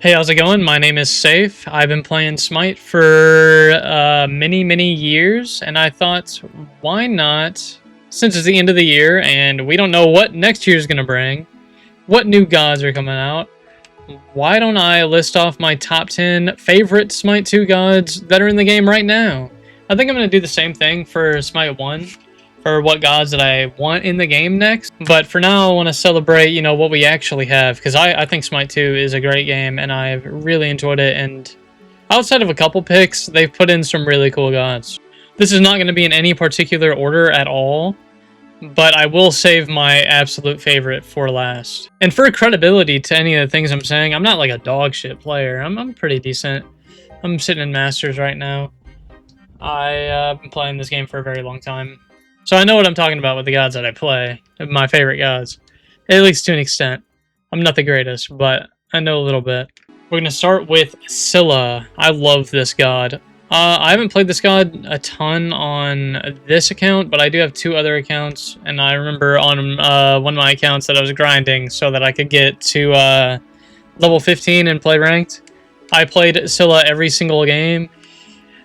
Hey, how's it going? My name is Safe. I've been playing Smite for many years, and I thought, why not, since it's the end of the year and we don't know what next year's going to bring, what new gods are coming out, why don't I list off my top 10 favorite Smite 2 gods that are in the game right now? I think I'm going to do the same thing for Smite 1, for what gods that I want in the game next. But for now, I want to celebrate, what we actually have, because I think Smite 2 is a great game, and I've really enjoyed it, and outside of a couple picks, they've put in some really cool gods. This is not going to be in any particular order at all, but I will save my absolute favorite for last. And for credibility to any of the things I'm saying, I'm not like a dog shit player. I'm pretty decent. I'm sitting in Masters right now. I've been playing this game for a very long time. So I know what I'm talking about with the gods that I play. My favorite gods. At least to an extent. I'm not the greatest, but I know a little bit. We're going to start with Scylla. I love this god. I haven't played this god a ton on this account, but I do have two other accounts, and I remember on one of my accounts that I was grinding so that I could get to level 15 and play ranked. I played Scylla every single game,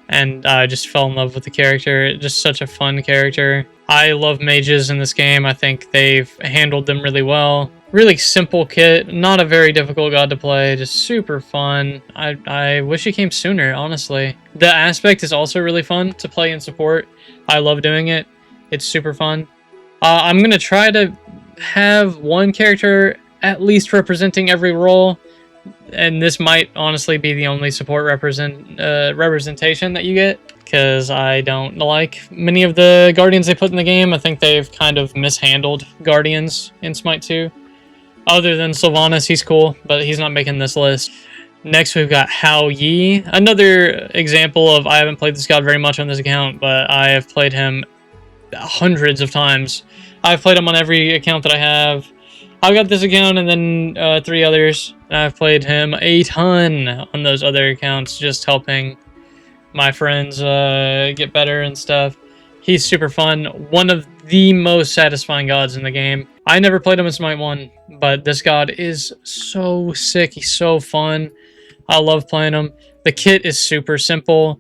and I just fell in love with the character. Just such a fun character. I love mages in this game. I think they've handled them really well. Really simple kit, not a very difficult god to play, just super fun. I wish it came sooner, honestly. The aspect is also really fun to play in support. I love doing it. It's super fun. I'm going to try to have one character at least representing every role, and this might honestly be the only support representation that you get, because I don't like many of the Guardians they put in the game. I think they've kind of mishandled Guardians in Smite 2. Other than Sylvanas, he's cool, but he's not making this list. Next, we've got Hao Yi. Another example of, I haven't played this god very much on this account, but I have played him hundreds of times. I've played him on every account that I have. I've got this account and then 3 others, and I've played him a ton on those other accounts, just helping my friends get better and stuff. He's super fun. One of the most satisfying gods in the game. I never played him in Smite 1, but this god is so sick. He's so fun. I love playing him. The kit is super simple,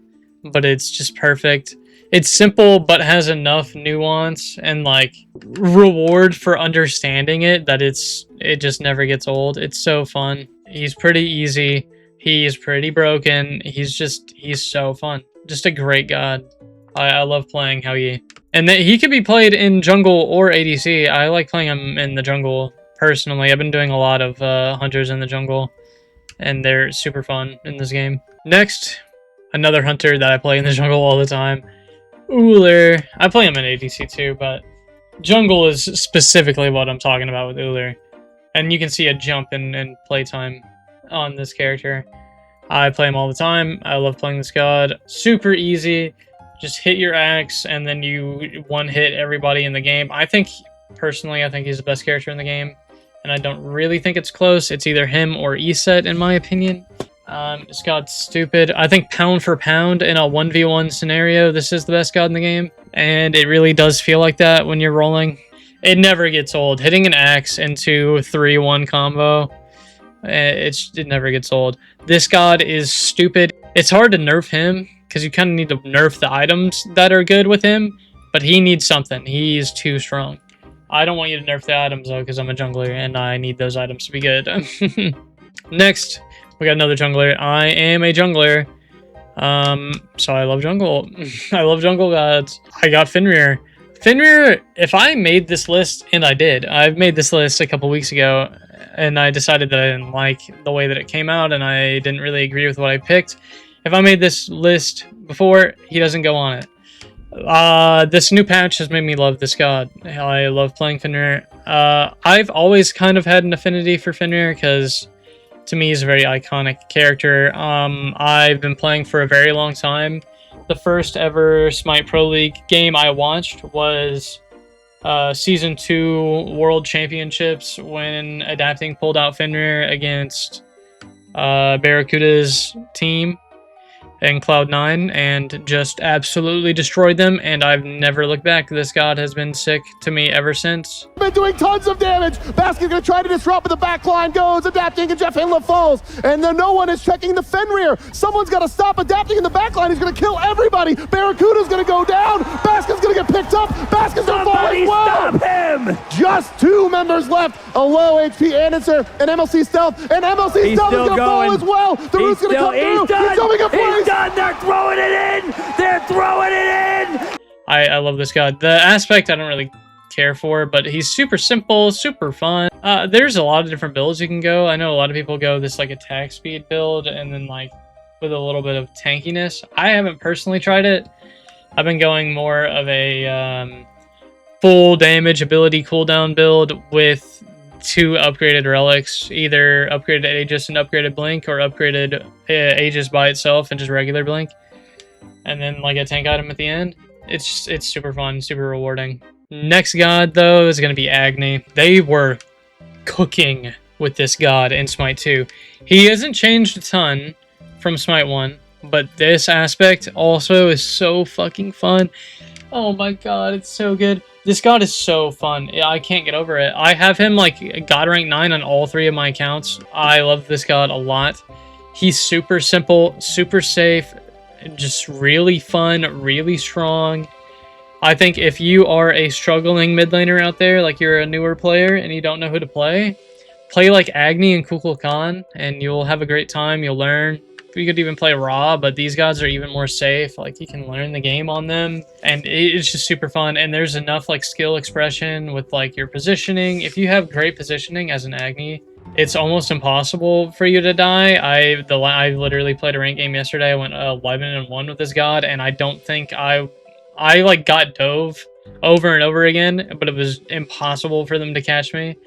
but it's just perfect. It's simple, but has enough nuance and like reward for understanding it that it just never gets old. It's so fun. He's pretty easy. He's pretty broken. He's so fun. Just a great god. I love playing Hao Yi. And he could be played in jungle or ADC. I like playing him in the jungle personally. I've been doing a lot of hunters in the jungle, and they're super fun in this game. Next, another hunter that I play in the jungle all the time, Ullr. I play him in ADC too, but jungle is specifically what I'm talking about with Ullr. And you can see a jump in playtime on this character. I play him all the time. I love playing this god. Super easy. Just hit your axe, and then you one-hit everybody in the game. Personally, I think he's the best character in the game, and I don't really think it's close. It's either him or Eset, in my opinion. This god's stupid. I think pound for pound in a 1v1 scenario, this is the best god in the game, and it really does feel like that when you're rolling. It never gets old. Hitting an axe into 3-1 combo, it never gets old. This god is stupid. It's hard to nerf him, because you kind of need to nerf the items that are good with him, but he needs something. He's too strong. I don't want you to nerf the items, though, because I'm a jungler, and I need those items to be good. Next, we got another jungler. I am a jungler, so I love jungle. I love jungle gods. I got Fenrir. Fenrir, if I made this list, and I did, I made this list a couple weeks ago, and I decided that I didn't like the way that it came out, and I didn't really agree with what I picked. If I made this list before, he doesn't go on it. This new patch has made me love this god. I love playing Fenrir. I've always kind of had an affinity for Fenrir because to me he's a very iconic character. I've been playing for a very long time. The first ever Smite Pro League game I watched was Season 2 World Championships when Adapting pulled out Fenrir against Barracuda's team. in Cloud9 and just absolutely destroyed them, and I've never looked back. This god has been sick to me ever since. Been doing tons of damage. Baskin's gonna try to disrupt, but the back line goes, adapting, and Jeff Hinla falls. And then no one is checking the Fenrir. Someone's gotta stop adapting in the back line. He's gonna kill everybody. Barracuda's gonna go down. Baskin's gonna get picked up. Baskin's gonna fall as well. Stop him! Just 2 members left. A low HP Annoncer and MLC Stealth. And MLC Stealth is gonna fall as well. The root's gonna come through. He's coming in place. They're throwing it in! They're throwing it in! I love this god. The aspect I don't really care for, but he's super simple, super fun. There's a lot of different builds you can go. I know a lot of people go this like attack speed build and then like with a little bit of tankiness. I haven't personally tried it. I've been going more of a full damage ability cooldown build with 2 upgraded relics, either upgraded Aegis and upgraded Blink, or upgraded Aegis by itself and just regular Blink, and then like a tank item at the end. It's super fun, super rewarding. Next god though is going to be Agni. They were cooking with this god in Smite 2. He hasn't changed a ton from Smite 1, but this aspect also is so fucking fun. Oh my god, it's so good. This god is so fun. I can't get over it. I have him like god rank 9 on all 3 of my accounts. I love this god a lot. He's super simple, super safe, just really fun, really strong. I think if you are a struggling mid laner out there, like you're a newer player and you don't know who to play like Agni and Kukulkan and you'll have a great time. You'll learn. You could even play Raw, but these gods are even more safe. Like you can learn the game on them, and it's just super fun. And there's enough like skill expression with like your positioning. If you have great positioning as an Agni, it's almost impossible for you to die. I literally played a ranked game yesterday. I went 11-1 with this god, and I don't think I like got dove over and over again, but it was impossible for them to catch me.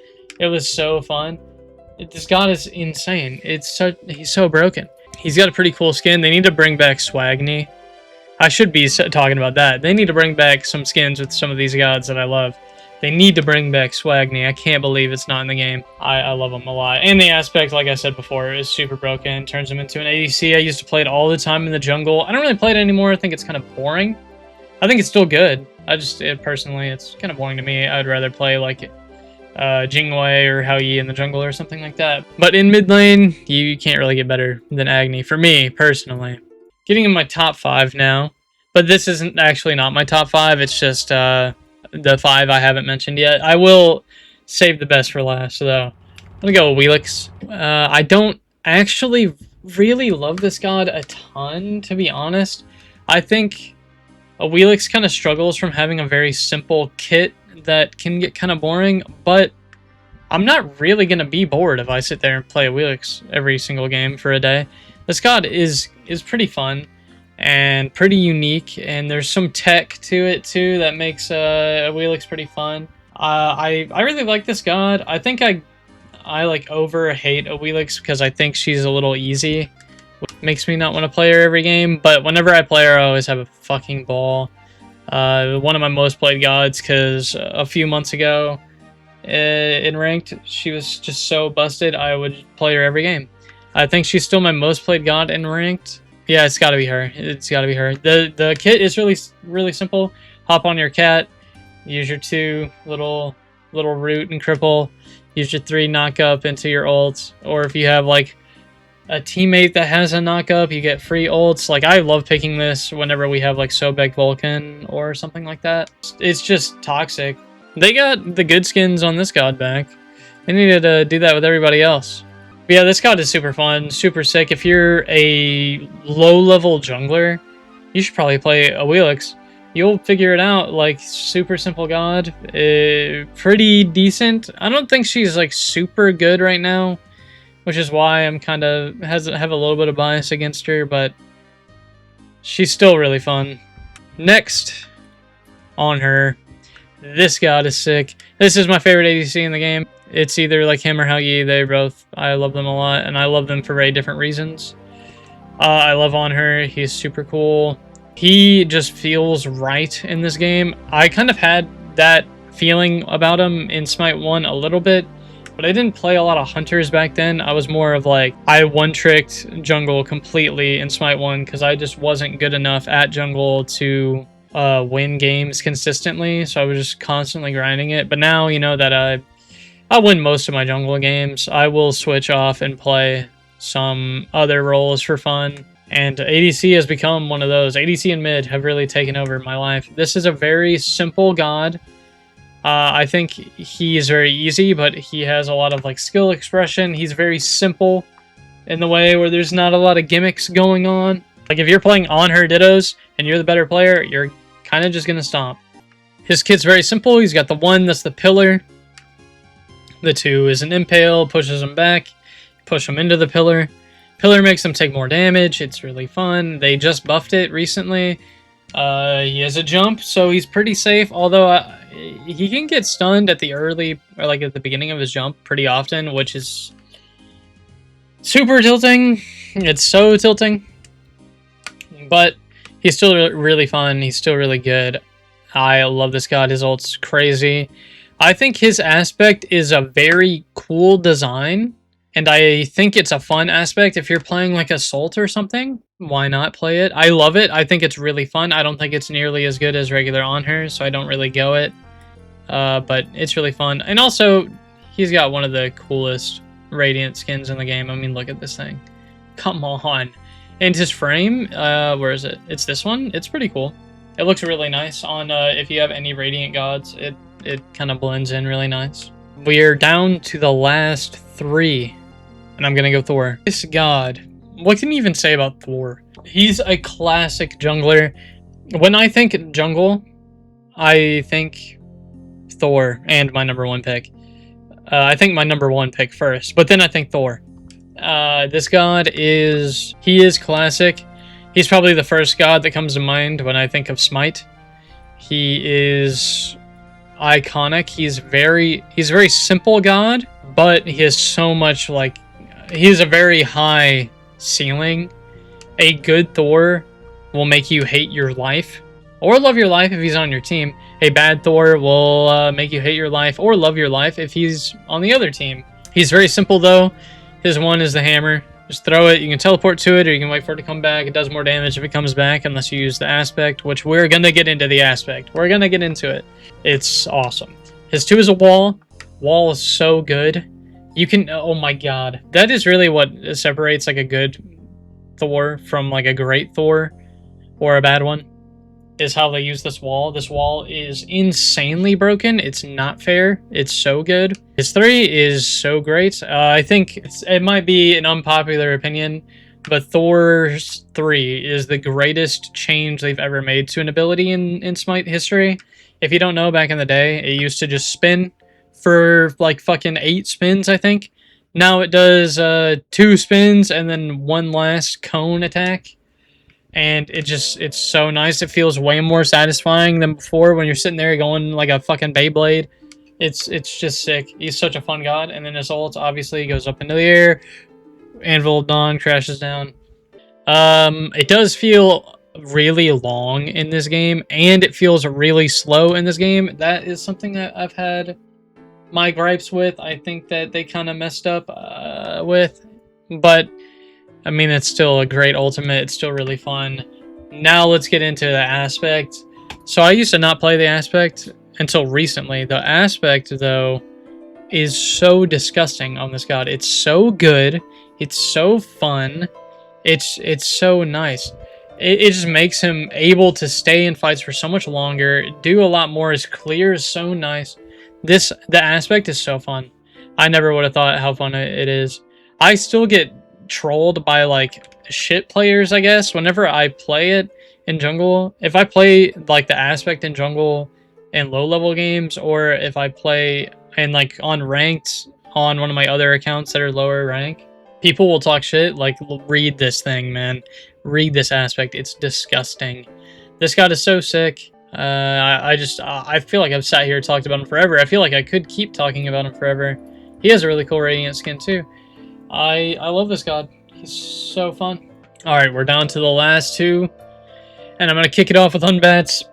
It was so fun. This god is insane. He's so broken. He's got a pretty cool skin. They need to bring back Swagni. I should be talking about that. They need to bring back some skins with some of these gods that I love. They need to bring back Swagni. I can't believe it's not in the game. I love him a lot. And the aspect, like I said before, is super broken. Turns him into an ADC. I used to play it all the time in the jungle. I don't really play it anymore. I think it's kind of boring. I think it's still good. Personally, it's kind of boring to me. I'd rather play like Jingwei or Hao Yi in the jungle or something like that. But in mid lane, you can't really get better than Agni, for me, personally. Getting in my top 5 now. But this isn't actually not my top 5, it's just the 5 I haven't mentioned yet. I will save the best for last, though. I'm gonna go with Wheelix. I don't actually really love this god a ton, to be honest. I think Wheelix kind of struggles from having a very simple kit that can get kind of boring, but I'm not really going to be bored if I sit there and play a Wheelix every single game for a day. This god is pretty fun and pretty unique, and there's some tech to it too that makes a Wheelix pretty fun. I really like this god. I think I like over-hate a Wheelix because I think she's a little easy. Makes me not want to play her every game, but whenever I play her, I always have a fucking ball. One of my most played gods, because a few months ago in ranked, she was just so busted, I would play her every game. I think she's still my most played god in ranked. Yeah, it's gotta be her. It's gotta be her. The kit is really simple. Hop on your cat, use your 2 little root and cripple, use your 3 knock up into your ults, or if you have like a teammate that has a knock up, you get free ults. Like, I love picking this whenever we have like Sobek Vulcan or something like that. It's just toxic. They got the good skins on this god back. They needed to do that with everybody else. But yeah, this god is super fun, super sick. If you're a low-level jungler, you should probably play a Wheelix. You'll figure it out. Like, super simple god. Pretty decent. I don't think she's like super good right now, which is why I'm kind of have a little bit of bias against her, but she's still really fun. Next on her, this god is sick. This is my favorite ADC in the game. It's either like him or Hao Yi. I love them a lot, and I love them for very different reasons. I love on her. He's super cool. He just feels right in this game. I kind of had that feeling about him in Smite 1 a little bit, But I didn't play a lot of hunters back then. I was more of like, I one-tricked jungle completely in Smite 1 because I just wasn't good enough at jungle to win games consistently. So I was just constantly grinding it. But now, you know, that I win most of my jungle games, I will switch off and play some other roles for fun. And ADC has become one of those. ADC and mid have really taken over my life. This is a very simple god. I think he is very easy, but he has a lot of like skill expression. He's very simple in the way where there's not a lot of gimmicks going on. Like if you're playing on her dittos and you're the better player, you're kind of just gonna stomp. His kit's very simple. He's got the 1 that's the pillar. The 2 is an impale, pushes him back, push him into the pillar. Pillar makes him take more damage. It's really fun. They just buffed it recently. He has a jump, so he's pretty safe, although he can get stunned at the early, or like at the beginning of his jump pretty often, which is super tilting. It's so tilting. But he's still really fun. He's still really good. I love this god. His ult's crazy. I think his aspect is a very cool design. And I think it's a fun aspect. If you're playing like Assault or something, why not play it? I love it. I think it's really fun. I don't think it's nearly as good as regular on her, so I don't really go it. But it's really fun. And also, he's got one of the coolest Radiant skins in the game. I mean, look at this thing. Come on. And his frame, where is it? It's this one. It's pretty cool. It looks really nice on, if you have any Radiant gods, it kind of blends in really nice. We're down to the last 3. And I'm gonna go Thor. This god. What can you even say about Thor? He's a classic jungler. When I think jungle, I think Thor and my number 1 pick. I think my number 1 pick first, but then I think Thor. This god he is classic. He's probably the first god that comes to mind when I think of Smite. He is iconic. He's a very simple god, but he has so much like, he has a very high ceiling. A good Thor will make you hate your life or love your life if he's on your team. A bad Thor will make you hate your life or love your life if he's on the other team. He's very simple though. His 1 is the hammer. Just throw it. You can teleport to it or you can wait for it to come back. It does more damage if it comes back unless you use the aspect, which we're going to get into the aspect. We're going to get into it. It's awesome. His 2 is a wall. Wall is so good. You can, oh my god. That is really what separates like a good Thor from like a great Thor or a bad one, is how they use this wall. This wall is insanely broken. It's not fair. It's so good. His 3 is so great. I think it might be an unpopular opinion, but Thor's 3 is the greatest change they've ever made to an ability in Smite history. If you don't know, back in the day, it used to just spin for like fucking 8 spins, I think. Now it does 2 spins and then 1 last cone attack. And it's so nice. It feels way more satisfying than before when you're sitting there going like a fucking Beyblade. It's just sick. He's such a fun god. And then his ult obviously goes up into the air. Anvil of Dawn crashes down. It does feel really long in this game, and it feels really slow in this game. That is something that I've had my gripes with. I think that they kind of messed up with, but I mean, it's still a great ultimate. It's still really fun. Now let's get into the aspect. So I used to not play the aspect until recently. The aspect, though, is so disgusting on this god. It's so good. It's so fun. It's so nice. It just makes him able to stay in fights for so much longer, do a lot more. His clear is so nice. The aspect is so fun. I never would have thought how fun it is. I still get trolled by like shit players, I guess, whenever I play it in jungle. If I play like the aspect in jungle in low level games, or if I play in like on ranked on one of my other accounts that are lower rank, people will talk shit. Like, read this thing, man. Read this aspect. It's disgusting. This god is so sick. I feel like I've sat here and talked about him forever. I feel like I could keep talking about him forever. He has a really cool Radiant skin too. I love this god. He's so fun. Alright, we're down to the last 2. And I'm going to kick it off with Hunbats.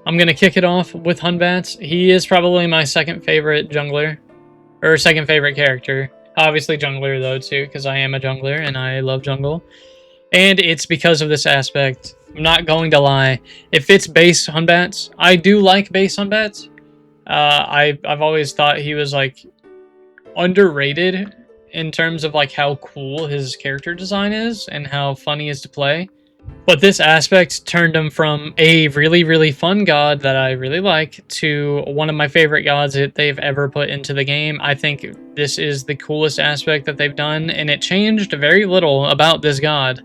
I'm going to kick it off with Hunbats. He is probably my second favorite jungler. or second favorite character. Obviously jungler though too, because I am a jungler and I love jungle. And it's because of this aspect. I'm not going to lie. If it's base Hunbats, I do like base Hunbats. I've always thought he was like underrated in terms of like how cool his character design is and how fun he is to play. But this aspect turned him from a really, really fun god that I really like to one of my favorite gods that they've ever put into the game. I think this is the coolest aspect that they've done, and it changed very little about this god.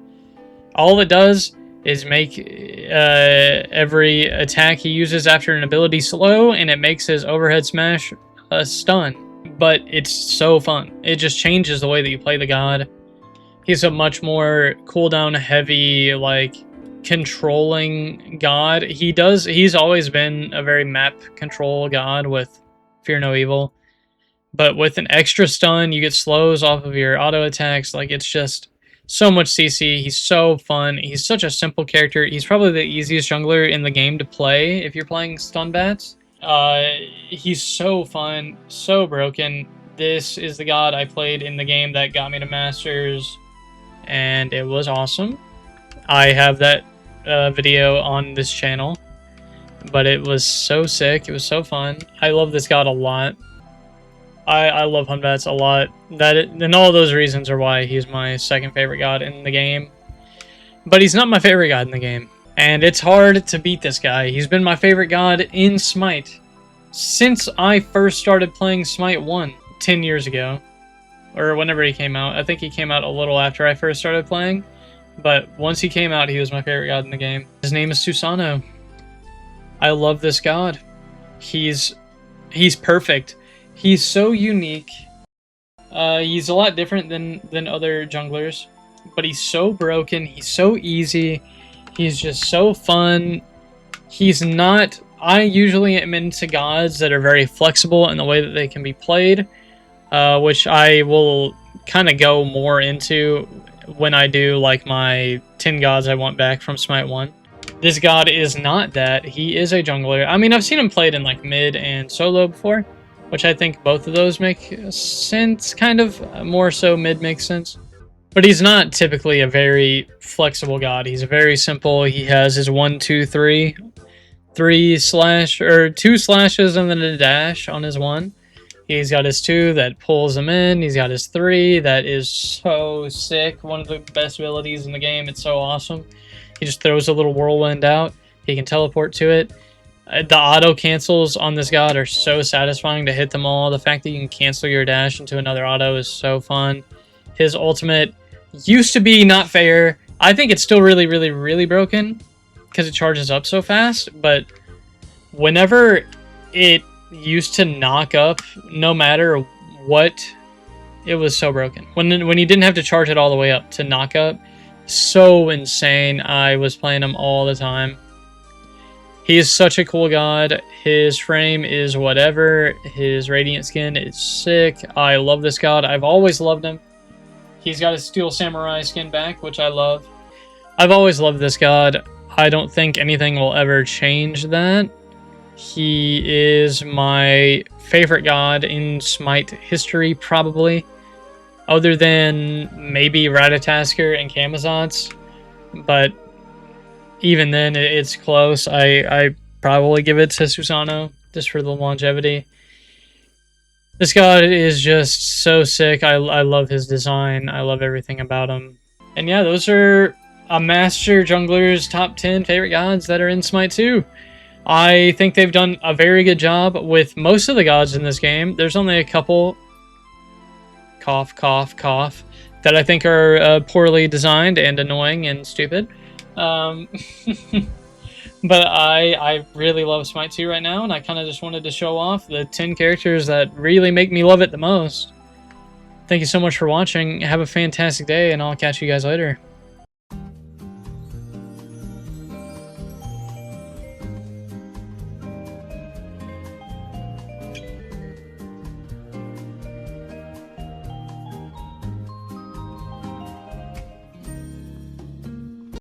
All it does is make every attack he uses after an ability slow, and it makes his overhead smash a stun. But it's so fun. It just changes the way that you play the god. He's a much more cooldown heavy, like, controlling god. He's always been a very map control god with Fear No Evil. But with an extra stun, you get slows off of your auto attacks. Like, it's just so much CC. He's so fun. He's such a simple character. He's probably the easiest jungler in the game to play if you're playing stun bats. He's so fun, so broken. This is the god I played in the game that got me to Masters, and it was awesome. I have that video on this channel, but it was so sick. It was so fun. I love this god a lot. I love Hunbats a lot. And all those reasons are why he's my second favorite god in the game. But he's not my favorite god in the game. And it's hard to beat this guy. He's been my favorite god in Smite since I first started playing Smite 1 10 years ago. Or whenever he came out. I think he came out a little after I first started playing. But once he came out, he was my favorite god in the game. His name is Susano. I love this god. He's perfect. He's so unique. He's a lot different than other junglers. But he's so broken. He's so easy. He's just so fun. He's not... I usually am into gods that are very flexible in the way that they can be played. Which I will kind of go more into when I do like my 10 gods I want back from Smite 1. This god is not that. He is a jungler. I mean, I've seen him played in like mid and solo before, which I think both of those make sense, kind of. More so mid makes sense. But he's not typically a very flexible god. He's very simple. He has his 1, 2, 3. 2 slashes and then a dash on his 1. He's got his 2 that pulls him in. He's got his 3 that is so sick. One of the best abilities in the game. It's so awesome. He just throws a little whirlwind out. He can teleport to it. The auto cancels on this god are so satisfying to hit them all. The fact that you can cancel your dash into another auto is so fun. His ultimate used to be not fair. I think it's still really, really, really broken because it charges up so fast. But whenever it used to knock up, no matter what, it was so broken. When you didn't have to charge it all the way up to knock up, so insane. I was playing him all the time. He is such a cool god. His frame is whatever. His radiant skin is sick. I love this god. I've always loved him. He's got his steel samurai skin back, which I love. I've always loved this god. I don't think anything will ever change that. He is my favorite god in Smite history, probably. Other than maybe Ratatasker and Camazotz. But even then, it's close. I probably give it to Susano, just for the longevity. This god is just so sick. I love his design. I love everything about him. And yeah, those are a Master Jungler's top 10 favorite gods that are in Smite 2. I think they've done a very good job with most of the gods in this game. There's only a couple, cough, cough, cough, that I think are poorly designed and annoying and stupid. But I really love Smite 2 right now, and I kind of just wanted to show off the 10 characters that really make me love it the most. Thank you so much for watching. Have a fantastic day, and I'll catch you guys later.